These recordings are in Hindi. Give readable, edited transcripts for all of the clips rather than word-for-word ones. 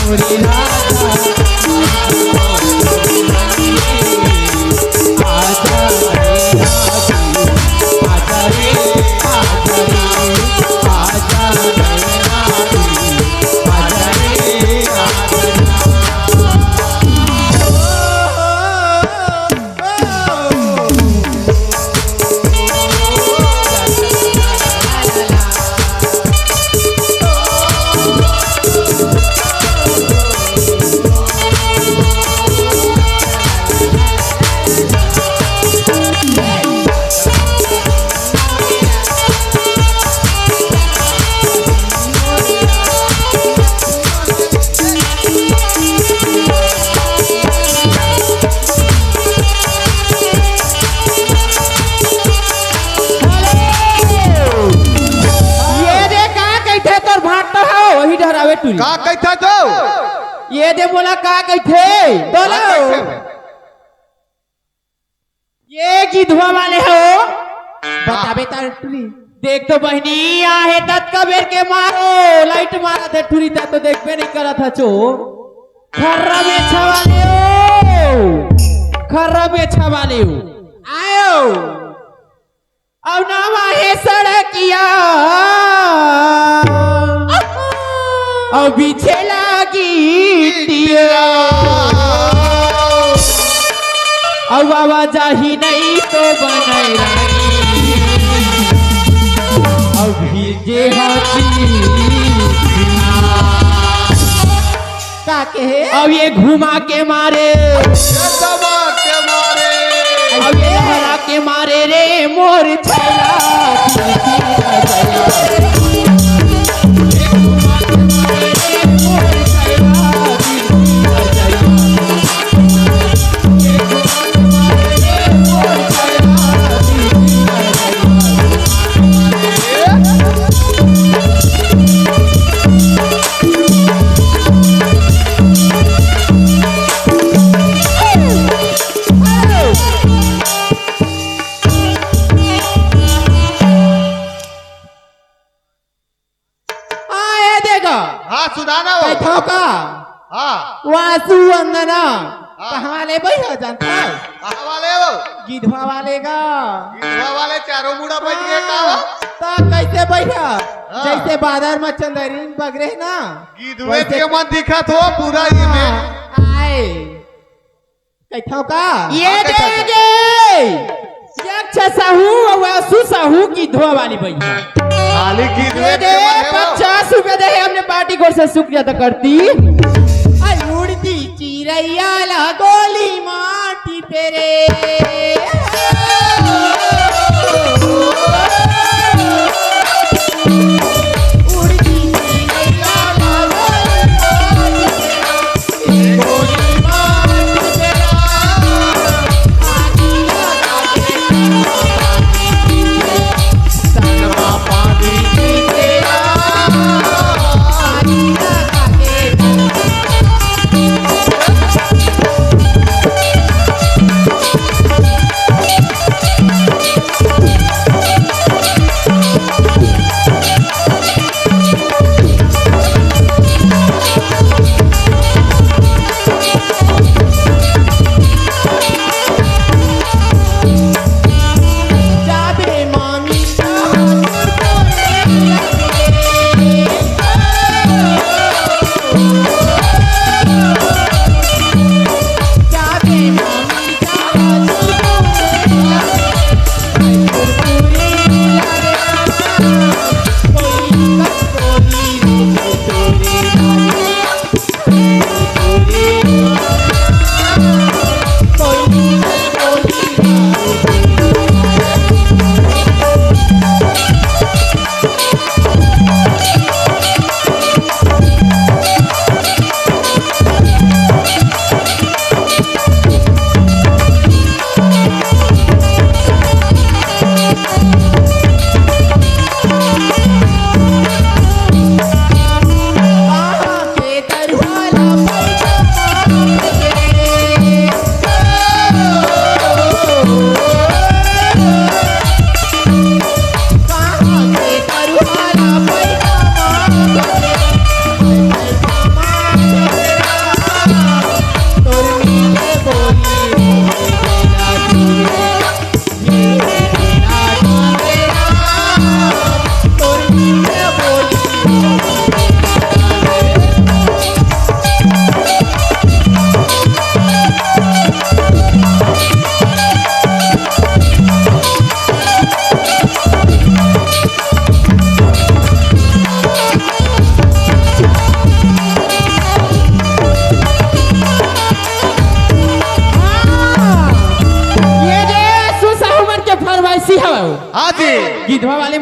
मोरे राजा आजा रे आजा का कहता तो ये दे बोला का कहते बोलो ये गिधवा वाले हो बताबे तार टुरी देख तो बहनी आहे तत कबेर के मारो लाइट मारा थे टुरी ता तो देख पे नहीं करा था चो खर्रा बेचा वाले हो खर्रा बेचा वाले हो आयो अब नाम आहे सड़किया अभी लगी टिया अब आवाजाही नहीं तो बने अभी जे अब ये घुमा के मारे अब ये हरा के मारे रे मोर छला वासु वंदना कहाँ ले भाई हो जानता है कहाँ वाले हो गिधवा वाले का गिधवा वाले चारों मुड़ा बैठ गए का तो कैसे बैठा जैसे बादर में चंदरीन बगरे ना गिधवे के मन दिखा तो पूरा ये में आए कैथो का ये दे यक्ष साहू वासु साहू गिधवा वाली भैया खाली गिधवे दे 50 रुपए दे हमने पार्टी को से शुक्रिया तो करती उड़ती चिरैया ला गोली माटी तेरे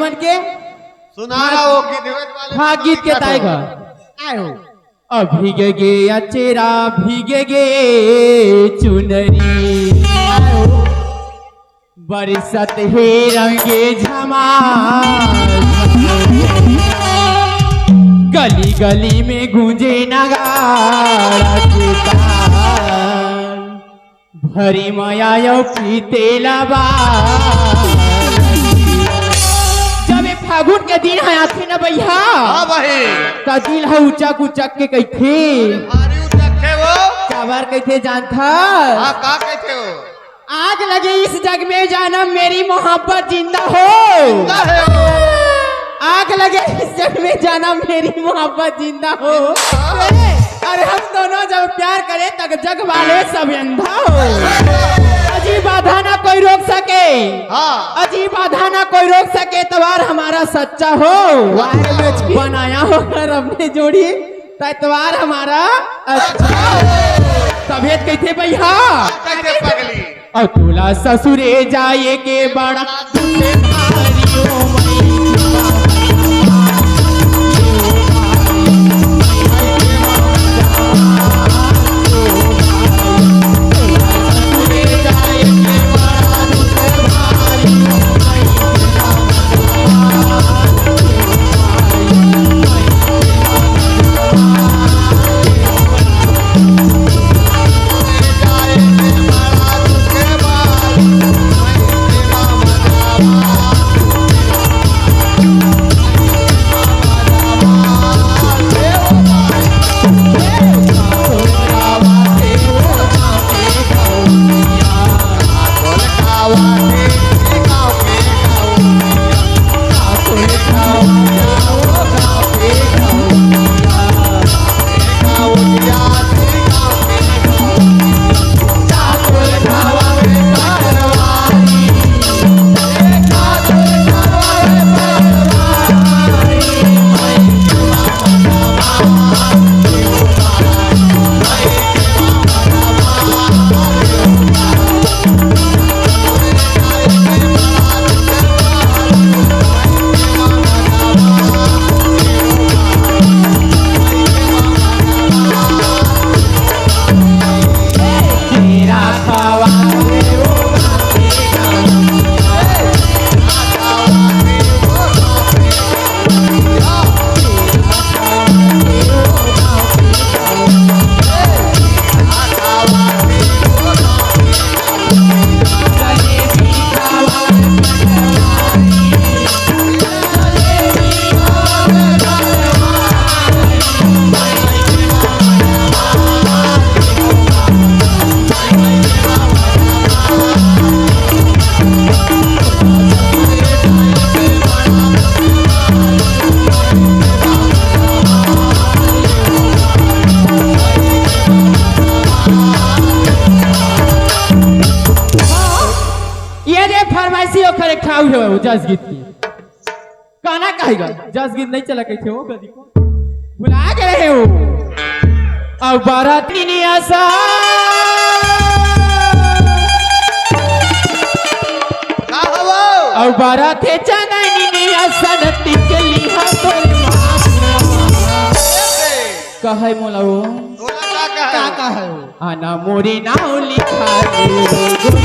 मन के सुना रहा हो गिद्धवेत वाले हाँ में गीत के दिखत ताए हो। घर आए हो अब भीगे गे अचेरा भीगे गे चुनरी आए हो बरसत हे रंगे झमार गली गली में गूंजे नगाड़ा के ताल भरी माया यो पीतेला जब ये फागुन के दिन है आथे न भैया हाँ भाई का दिल है उचक उचक के कहथे भारी उठे वो काबर कहथे जानथा हाँ का कहते हो आग लगे इस जग में जानम मेरी मोहब्बत जिंदा हो का है वो आग लगे इस जग में जाना मेरी मोहब्बत जिंदा हो अरे हम दोनों जब प्यार करें तब जग वाले सब अंधा हो अजीब बाधा ना कोई रोक सके हाँ अजीब बाधा ना कोई रोक सके तवार हमारा सच्चा हो बनाया हो रब ने जोड़ी तवार हमारा अच्छा तबियत कैसे भैया कैसे पगली और तुला ससुरे जाए के बड़ा तुझे भारियों जस गीत की गाना कहेगा जस गीत नहीं चला कैसे हो गदी को भुला गए हो अब बाराती ने आसा का हवो अब बाराते चननी ने आसा टिकली हा तोरे कहे मोला वो तोला का कहे आना मोरी नाव लिखा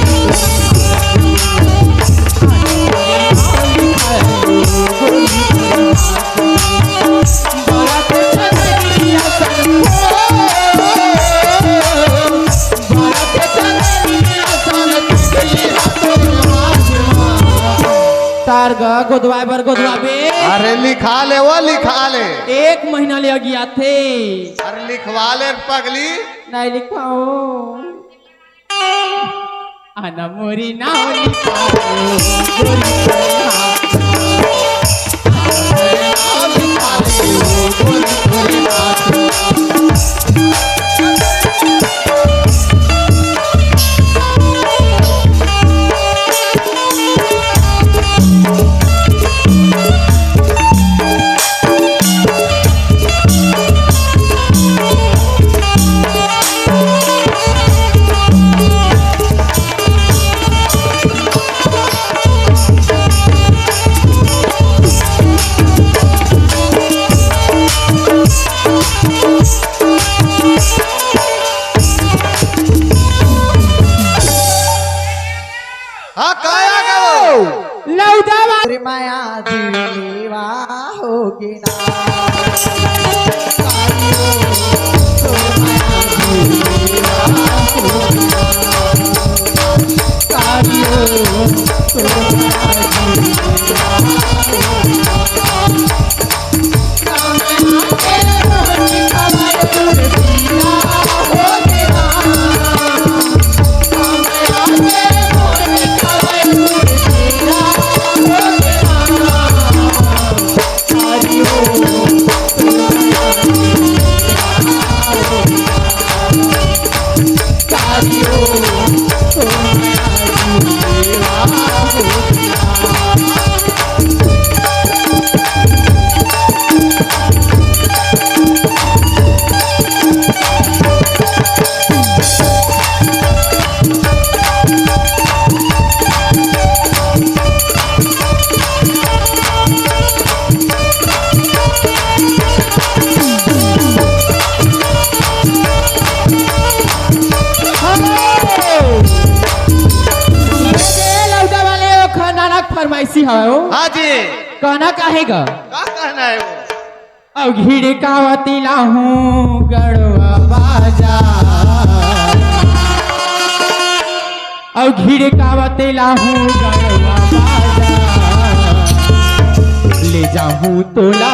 तार गोदवा बर गोदवा बे अरे लिखा ले वो लिखा ले 1 महीना ले गया थे अरे लिखवा ले पगली नहीं लिखाओ आना मोरी नाव लिखा होगे ना कारियो तोर माया कारियो तोर फरमाइशी है वो हाँ जी कहना काहेगा क्या कहना है वो अब घिड़ कावती लाहूं गड़वा बाजा अब घिड़ कावती लाहूं गड़वा बाजा ले जाऊं तोला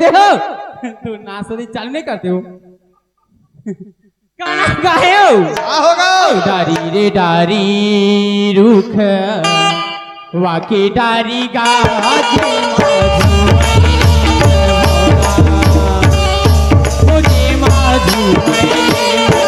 देखो तू नाचने चालू नहीं करते हो गाना गाए हो क्या होगा डारी रे डारी रुख वाके डारी गाजे मुझे माधु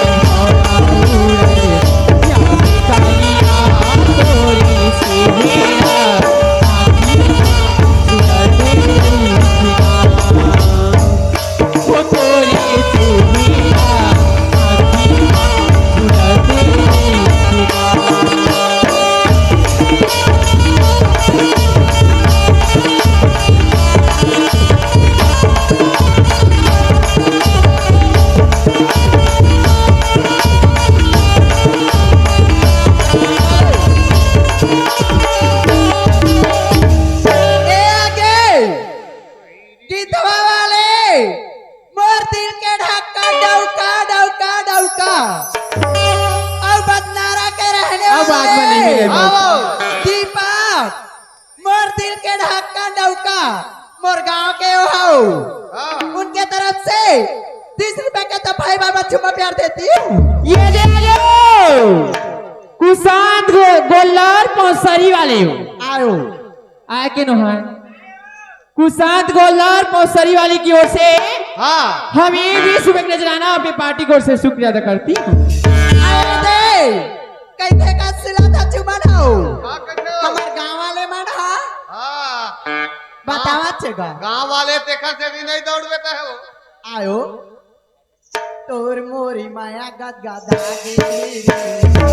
दीपक मोर दिल के ढक्कन डौका मोर गांव के हो उनके तरफ से 30 रुपए का भाई बाबा चुम्मा प्यार देती हूँ ये ले लो कुशांत गोल्लर पौसरी वाले हो आयो आए के नो है कुशांत गोल्लर पौसरी वाले की ओर से हाँ हमें 20 रुपए नजराना अपनी पार्टी की ओर से शुक्रिया अदा करती हूँ कैसे का सिला था चुमन हो क्या कहते हो हमार गांव वाले मन हा हाँ बतावा चेगा गांव वाले देखा से भी नहीं दौड़ बेता है वो आयो तोर मोरी माया गद गदा गे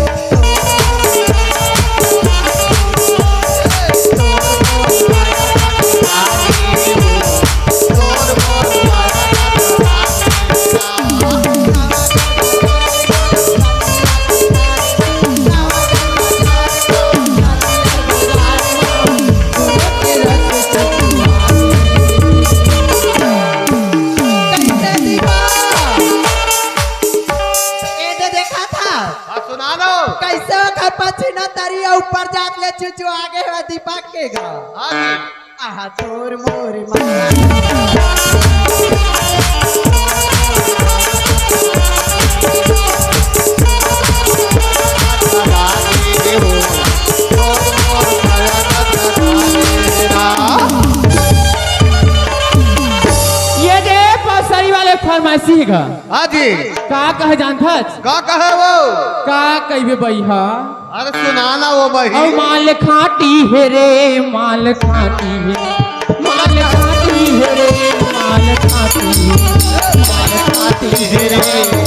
कैसे खरपची न तरी ऊपर जात ले चुचु आगे है दीपक के गा हाँ जी आहा तोर मोरी माया ये दे पसरी वाले फरमाइशी है गा हाँ जी का कहे जानथस का कहे वो का कहिबे भैया अरे सुनाना वो औ बही माल खाटी है रे माल खाटी है माल खाटी है रे माल खाटी है रे